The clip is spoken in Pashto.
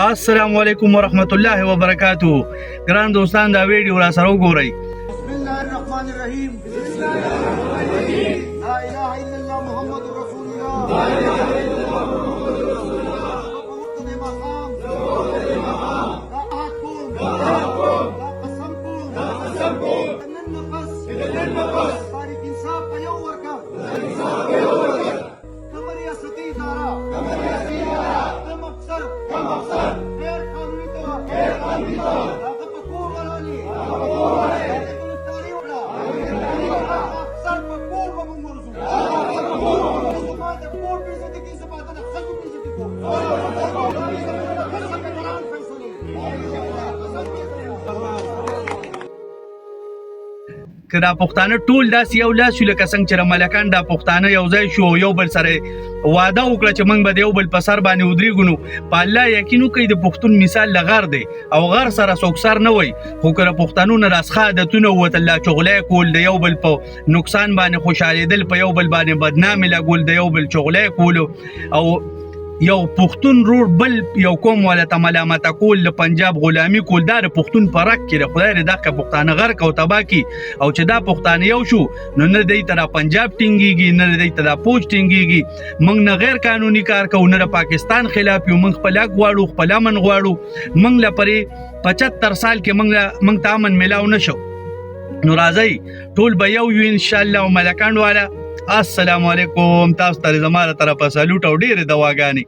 السلام علیکم ورحمت الله وبرکاتہ. ګران دوستان دا ویډیو را سره وګورئ. بسم الله الرحمن الرحیم. بسم الله الرحمن الرحیم. لا اله الا الله محمد رسول الله. لا اله الا الله محمد رسول الله. تاریخ انصاف په یو ورکا. کمر ریاستی اداره. کم افسر. غیر قانوني طور. هغه په کور ولالي. افسر په کور به موږ ورځو. زما د کور په عزت کې زما د ښځو په عزت کې کوم. که دا پښتانه ټول داسې یو لاس شو لکه څنګه چې ملکان دا پښتانه یو ځای شو یو بل سره واده وکړه چې موږ به د یو بل په سر باندې ودرېږو نو په الله یقین وکړئ د پښتون مثال له غر دی او غر سره څوک سر نه وایي خو که د پښتنو نه راسخه عادتونه ووتل لا چغلی کول د یو بل په نقصان باندې خوشحالېدل په یو بل باندې بدنامې لګول د یو بل چغلی کولو او یو پښتون رور بل یو قوم والا ته ملامته کول د پنجاب غلامي کول دا د پښتون په رګ کې د خدای دغه پښتانه غرق او تباه کي او چې دا پښتانه یو شو نو نه دی ته د پنجاب ټینګيږي نه دی ته د پوج ټینګيږي موږ نه غیر قانوني کار کوو نه د پاکستان خلاف یو موږ خپل حق غواړو خپل امن غواړو موږ لپاره 75 سال کې موږ ته امن ملاو نشو نو راځي ټول به یو ان شاء الله ملکان والا. السلام علیکم. تاسو ته زموږ طرفه سلوټ او ډېرې دواګانې.